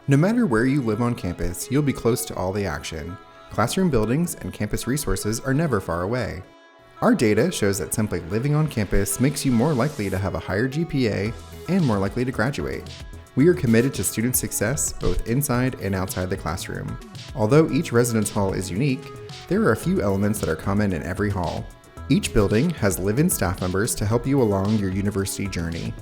No matter where you live on campus, you'll be close to all the action. Classroom buildings and campus resources are never far away. Our data shows that simply living on campus makes you more likely to have a higher GPA and more likely to graduate. We are committed to student success both inside and outside the classroom. Although each residence hall is unique, there are a few elements that are common in every hall. Each building has live-in staff members to help you along your university journey.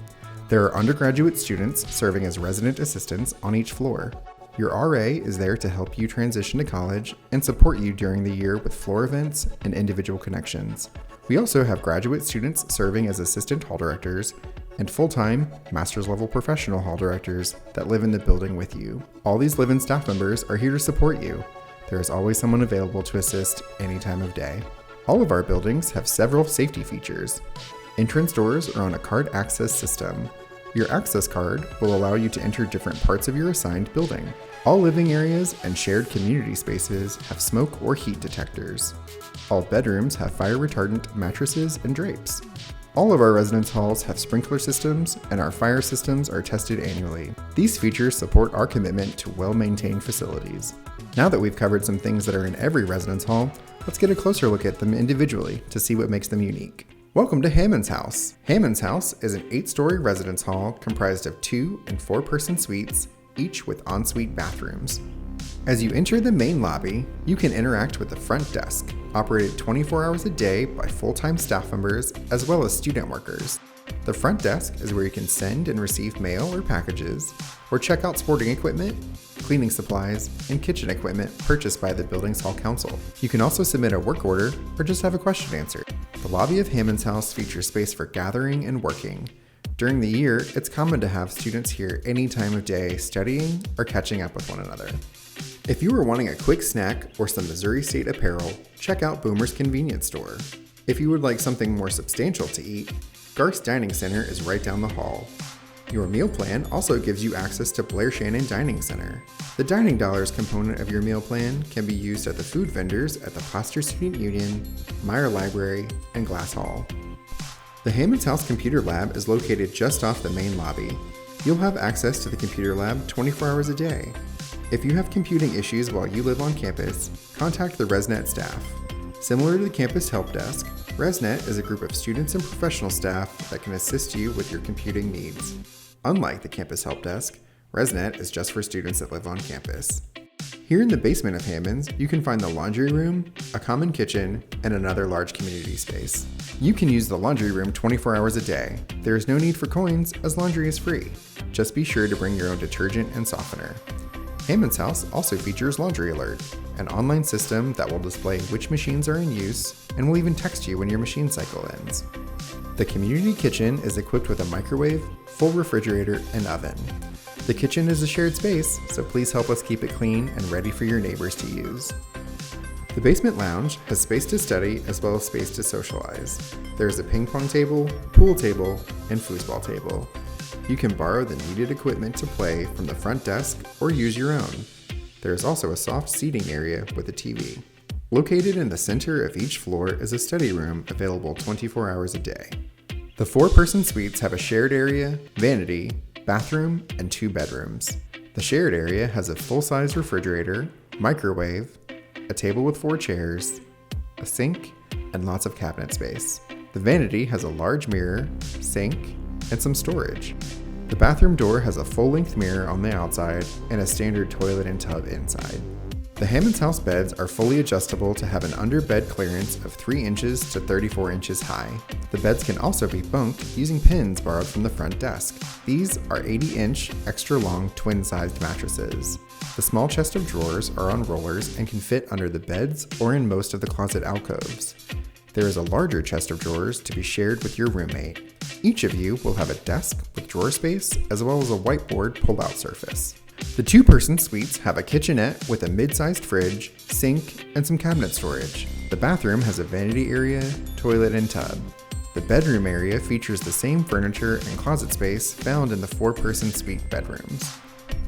There are undergraduate students serving as resident assistants on each floor. Your RA is there to help you transition to college and support you during the year with floor events and individual connections. We also have graduate students serving as assistant hall directors and full-time master's level professional hall directors that live in the building with you. All these live-in staff members are here to support you. There is always someone available to assist any time of day. All of our buildings have several safety features. Entrance doors are on a card access system. Your access card will allow you to enter different parts of your assigned building. All living areas and shared community spaces have smoke or heat detectors. All bedrooms have fire retardant mattresses and drapes. All of our residence halls have sprinkler systems, and our fire systems are tested annually. These features support our commitment to well-maintained facilities. Now that we've covered some things that are in every residence hall, let's get a closer look at them individually to see what makes them unique. Welcome to Hammons House. Hammons House is an 8-story residence hall comprised of 2- and 4-person suites, each with ensuite bathrooms. As you enter the main lobby, you can interact with the front desk, operated 24 hours a day by full-time staff members as well as student workers. The front desk is where you can send and receive mail or packages, or check out sporting equipment, cleaning supplies, and kitchen equipment purchased by the building's hall council. You can also submit a work order or just have a question answered. The lobby of Hammons House features space for gathering and working. During the year, it's common to have students here any time of day studying or catching up with one another. If you are wanting a quick snack or some Missouri State apparel, check out Boomer's Convenience Store. If you would like something more substantial to eat, Garth's Dining Center is right down the hall. Your meal plan also gives you access to Blair Shannon Dining Center. The Dining Dollars component of your meal plan can be used at the food vendors at the Plaster Student Union, Meyer Library, and Glass Hall. The Hammons House Computer Lab is located just off the main lobby. You'll have access to the computer lab 24 hours a day. If you have computing issues while you live on campus, contact the ResNet staff. Similar to the campus help desk, ResNet is a group of students and professional staff that can assist you with your computing needs. Unlike the campus help desk, ResNet is just for students that live on campus. Here in the basement of Hammons, you can find the laundry room, a common kitchen, and another large community space. You can use the laundry room 24 hours a day. There is no need for coins as laundry is free. Just be sure to bring your own detergent and softener. Hammons House also features Laundry Alert, an online system that will display which machines are in use and will even text you when your machine cycle ends. The community kitchen is equipped with a microwave, full refrigerator, and oven. The kitchen is a shared space, so please help us keep it clean and ready for your neighbors to use. The basement lounge has space to study as well as space to socialize. There is a ping pong table, pool table, and foosball table. You can borrow the needed equipment to play from the front desk or use your own. There is also a soft seating area with a TV. Located in the center of each floor is a study room available 24 hours a day. The 4-person suites have a shared area, vanity, bathroom, and 2 bedrooms. The shared area has a full-size refrigerator, microwave, a table with 4 chairs, a sink, and lots of cabinet space. The vanity has a large mirror, sink, and some storage. The bathroom door has a full-length mirror on the outside and a standard toilet and tub inside. The Hammons House beds are fully adjustable to have an under-bed clearance of 3 inches to 34 inches high. The beds can also be bunked using pins borrowed from the front desk. These are 80-inch, extra-long, twin-sized mattresses. The small chest of drawers are on rollers and can fit under the beds or in most of the closet alcoves. There is a larger chest of drawers to be shared with your roommate. Each of you will have a desk with drawer space as well as a whiteboard pull-out surface. The 2-person suites have a kitchenette with a mid-sized fridge, sink, and some cabinet storage. The bathroom has a vanity area, toilet, and tub. The bedroom area features the same furniture and closet space found in the 4-person suite bedrooms.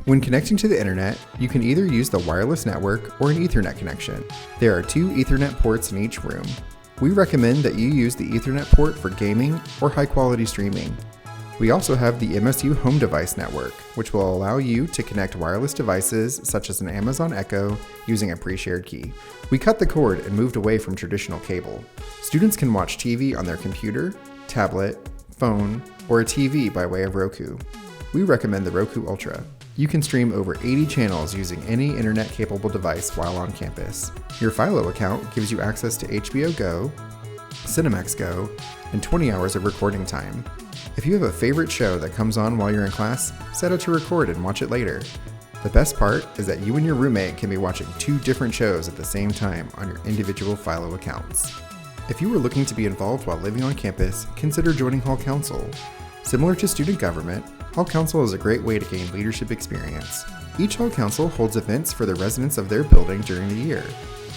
When connecting to the internet, you can either use the wireless network or an Ethernet connection. There are 2 Ethernet ports in each room. We recommend that you use the Ethernet port for gaming or high-quality streaming. We also have the MSU Home Device Network, which will allow you to connect wireless devices such as an Amazon Echo using a pre-shared key. We cut the cord and moved away from traditional cable. Students can watch TV on their computer, tablet, phone, or a TV by way of Roku. We recommend the Roku Ultra. You can stream over 80 channels using any internet-capable device while on campus. Your Philo account gives you access to HBO Go, Cinemax Go, and 20 hours of recording time. If you have a favorite show that comes on while you're in class, set it to record and watch it later. The best part is that you and your roommate can be watching 2 different shows at the same time on your individual Philo accounts. If you are looking to be involved while living on campus, consider joining Hall Council. Similar to student government, Hall Council is a great way to gain leadership experience. Each Hall Council holds events for the residents of their building during the year.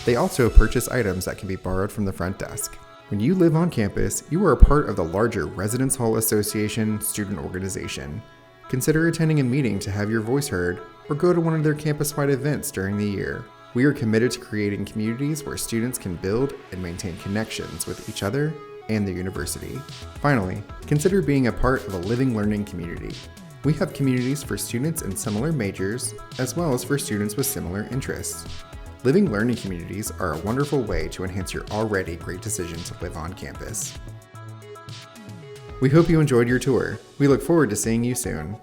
They also purchase items that can be borrowed from the front desk. When you live on campus, you are a part of the larger Residence Hall Association student organization. Consider attending a meeting to have your voice heard, or go to one of their campus-wide events during the year. We are committed to creating communities where students can build and maintain connections with each other and the university. Finally, consider being a part of a living learning community. We have communities for students in similar majors, as well as for students with similar interests. Living learning communities are a wonderful way to enhance your already great decision to live on campus. We hope you enjoyed your tour. We look forward to seeing you soon.